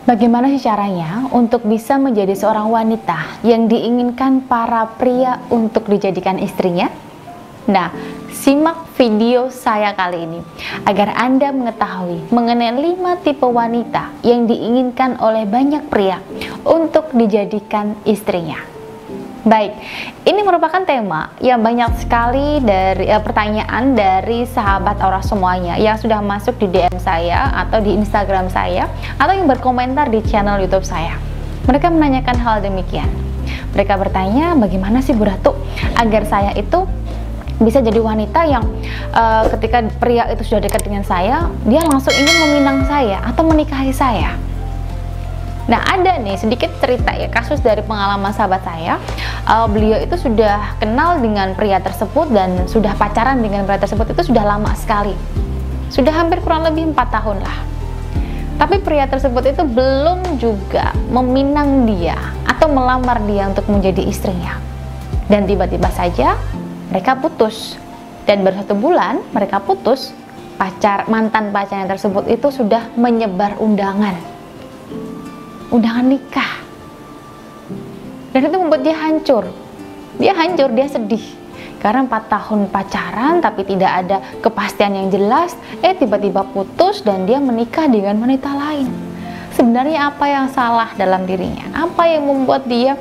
Bagaimana sih caranya untuk bisa menjadi seorang wanita yang diinginkan para pria untuk dijadikan istrinya? Nah, simak video saya kali ini agar Anda mengetahui mengenai 5 tipe wanita yang diinginkan oleh banyak pria untuk dijadikan istrinya. Baik, ini merupakan tema yang banyak sekali dari pertanyaan dari sahabat Aura semuanya yang sudah masuk di DM saya atau di Instagram saya atau yang berkomentar di channel YouTube saya. Mereka menanyakan hal demikian. Mereka bertanya, bagaimana sih Bu Ratu agar saya itu bisa jadi wanita yang ketika pria itu sudah dekat dengan saya, dia langsung ingin meminang saya atau menikahi saya. Nah, ada nih sedikit cerita ya, kasus dari pengalaman sahabat saya. Beliau itu sudah kenal dengan pria tersebut dan sudah pacaran dengan pria tersebut itu sudah lama sekali. Sudah hampir kurang lebih 4 tahun lah. Tapi pria tersebut itu belum juga meminang dia atau melamar dia untuk menjadi istrinya. Dan tiba-tiba saja mereka putus. Dan baru 1 bulan mereka putus, mantan pacarnya tersebut itu sudah menyebar undangan nikah, dan itu membuat dia hancur, dia sedih karena 4 tahun pacaran tapi tidak ada kepastian yang jelas, tiba-tiba putus dan dia menikah dengan wanita lain. Sebenarnya apa yang salah dalam dirinya? Apa yang membuat dia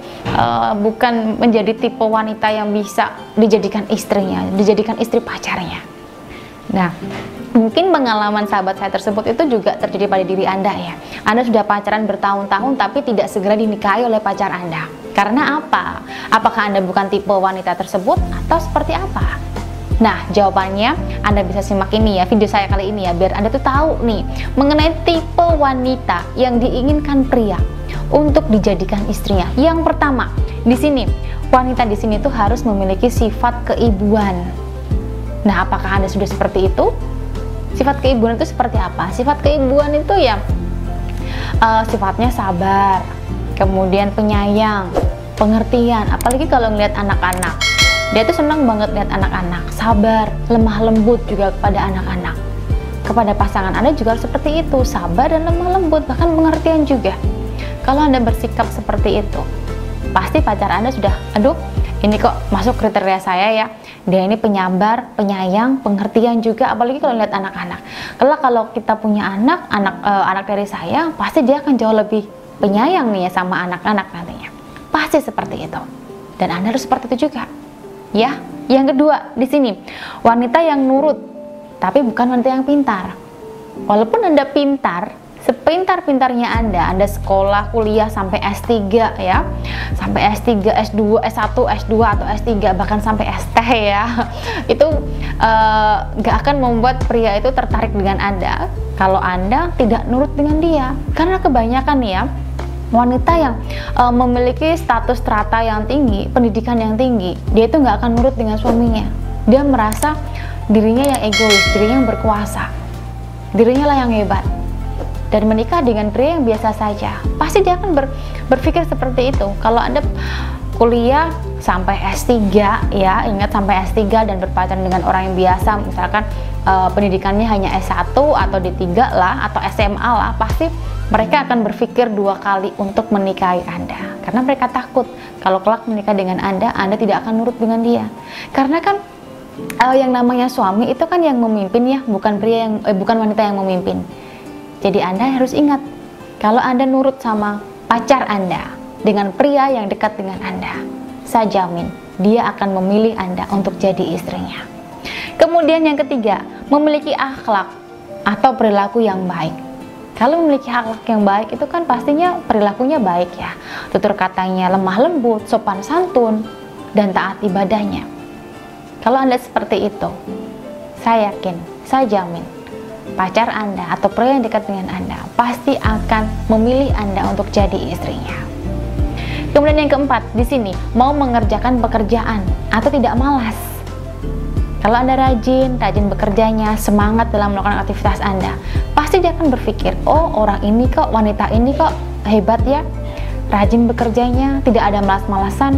bukan menjadi tipe wanita yang bisa dijadikan istrinya, dijadikan istri pacarnya? Nah, mungkin pengalaman sahabat saya tersebut itu juga terjadi pada diri Anda ya. Anda sudah pacaran bertahun-tahun tapi tidak segera dinikahi oleh pacar Anda. Karena apa? Apakah Anda bukan tipe wanita tersebut atau seperti apa? Nah, jawabannya Anda bisa simak ini ya, video saya kali ini ya, biar Anda tuh tahu nih mengenai tipe wanita yang diinginkan pria untuk dijadikan istrinya. Yang pertama, di sini wanita di sini tuh harus memiliki sifat keibuan. Nah, apakah Anda sudah seperti itu? Sifat keibuan itu seperti apa? Sifat keibuan itu ya sifatnya sabar, kemudian penyayang, pengertian, apalagi kalau ngelihat anak-anak. Dia tuh senang banget lihat anak-anak, sabar, lemah lembut juga kepada anak-anak. Kepada pasangan Anda juga seperti itu, sabar dan lemah lembut, bahkan pengertian juga. Kalau Anda bersikap seperti itu, pasti pacar Anda sudah, aduh, ini kok masuk kriteria saya ya. Dia ini penyabar, penyayang, pengertian juga, apalagi kalau lihat anak-anak. Kalau kita punya anak dari saya, pasti dia akan jauh lebih penyayang nih ya sama anak-anak nantinya. Pasti seperti itu. Dan Anda harus seperti itu juga. Ya, yang kedua di sini, wanita yang nurut, tapi bukan wanita yang pintar. Walaupun Anda pintar, sepintar-pintarnya Anda sekolah, kuliah sampai S3 ya, sampai S3, S2, S1, S2 atau S3, bahkan sampai ST ya, itu gak akan membuat pria itu tertarik dengan Anda kalau Anda tidak nurut dengan dia. Karena kebanyakan ya, wanita yang memiliki status strata yang tinggi, pendidikan yang tinggi, dia itu gak akan nurut dengan suaminya. Dia merasa dirinya yang egois, dirinya yang berkuasa, dirinya lah yang hebat. Dan menikah dengan pria yang biasa saja, pasti dia akan berpikir seperti itu. Kalau Anda kuliah sampai S3 ya, ingat sampai S3 dan berpacaran dengan orang yang biasa, misalkan pendidikannya hanya S1 atau D3 lah, atau SMA lah, pasti mereka akan berpikir 2 kali untuk menikahi Anda. Karena mereka takut kalau kelak menikah dengan Anda tidak akan nurut dengan dia. Karena kan yang namanya suami itu kan yang memimpin ya, bukan wanita yang memimpin. Jadi Anda harus ingat, kalau Anda nurut sama pacar Anda dengan pria yang dekat dengan Anda, saya jamin dia akan memilih Anda untuk jadi istrinya. Kemudian yang ketiga, memiliki akhlak atau perilaku yang baik. Kalau memiliki akhlak yang baik itu kan pastinya perilakunya baik ya, tutur katanya lemah lembut, sopan santun, dan taat ibadahnya. Kalau Anda seperti itu, saya yakin, saya jamin pacar Anda atau pria yang dekat dengan Anda pasti akan memilih Anda untuk jadi istrinya. Kemudian yang keempat, di sini mau mengerjakan pekerjaan atau tidak malas. Kalau Anda rajin bekerjanya, semangat dalam melakukan aktivitas Anda, pasti dia akan berpikir, oh orang ini kok, wanita ini kok hebat ya, rajin bekerjanya, tidak ada malas-malasan.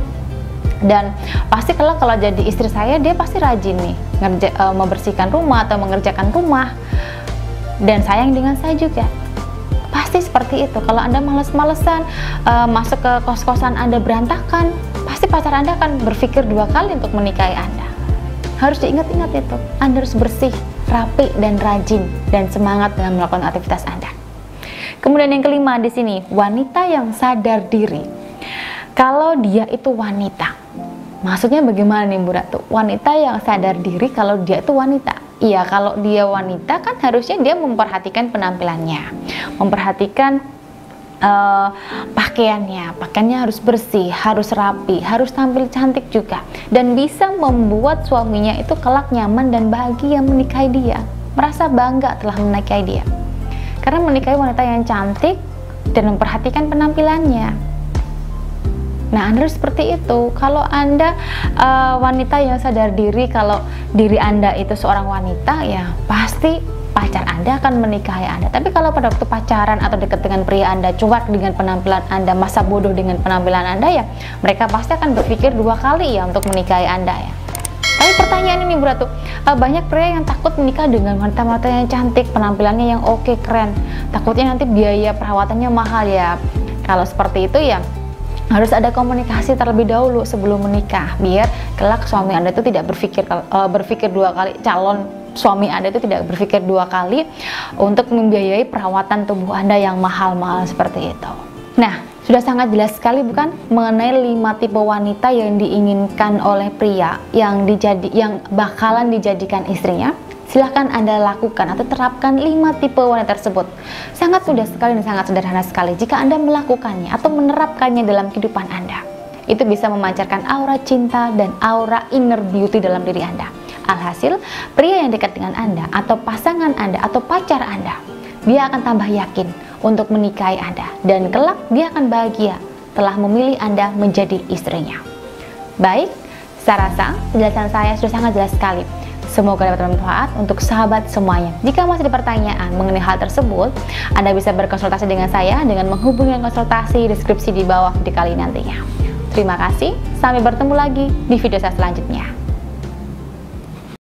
Dan pasti kalau jadi istri saya, dia pasti rajin nih membersihkan rumah atau mengerjakan rumah, dan sayang dengan saya juga. Pasti pasti seperti itu. Kalau Anda males-malesan, masuk ke kos-kosan Anda berantakan, pasti pacar Anda akan berpikir 2 kali untuk menikahi Anda. Harus diingat-ingat itu, Anda harus bersih, rapi, dan rajin, dan semangat dalam melakukan aktivitas Anda. Kemudian yang kelima di sini, wanita yang sadar diri. Kalau dia itu wanita, maksudnya bagaimana nih Bu Ratu? Wanita yang sadar diri kalau dia itu wanita. Iya, kalau dia wanita kan harusnya dia memperhatikan penampilannya, memperhatikan pakaiannya harus bersih, harus rapi, harus tampil cantik juga, dan bisa membuat suaminya itu kelak nyaman dan bahagia menikahi dia, merasa bangga telah menikahi dia, karena menikahi wanita yang cantik dan memperhatikan penampilannya. Nah, Anda harus seperti itu. Kalau Anda wanita yang sadar diri kalau diri Anda itu seorang wanita, ya pasti pacar Anda akan menikahi Anda. Tapi kalau pada waktu pacaran atau dekat dengan pria Anda, cuek dengan penampilan Anda, masa bodoh dengan penampilan Anda, ya mereka pasti akan berpikir 2 kali ya untuk menikahi Anda ya. Tapi pertanyaan ini Bu Ratu, banyak pria yang takut menikah dengan wanita-wanita yang cantik, penampilannya yang oke, keren. Takutnya nanti biaya perawatannya mahal ya. Kalau seperti itu ya harus ada komunikasi terlebih dahulu sebelum menikah, biar kelak suami Anda itu tidak berpikir 2 kali, calon suami Anda itu tidak berpikir 2 kali untuk membiayai perawatan tubuh Anda yang mahal-mahal seperti itu. Nah, sudah sangat jelas sekali bukan mengenai 5 tipe wanita yang diinginkan oleh pria yang bakalan dijadikan istrinya. Silahkan Anda lakukan atau terapkan 5 tipe wanita tersebut. Sangat mudah sekali dan sangat sederhana sekali jika Anda melakukannya atau menerapkannya dalam kehidupan Anda. Itu bisa memancarkan aura cinta dan aura inner beauty dalam diri Anda. Alhasil, pria yang dekat dengan Anda atau pasangan Anda atau pacar Anda, dia akan tambah yakin untuk menikahi Anda, dan kelak dia akan bahagia telah memilih Anda menjadi istrinya. Baik, saya rasa penjelasan saya sudah sangat jelas sekali. Semoga dapat bermanfaat untuk sahabat semuanya. Jika masih ada pertanyaan mengenai hal tersebut, Anda bisa berkonsultasi dengan saya dengan menghubungi konsultasi deskripsi di bawah video kali nantinya. Terima kasih, sampai bertemu lagi di video saya selanjutnya.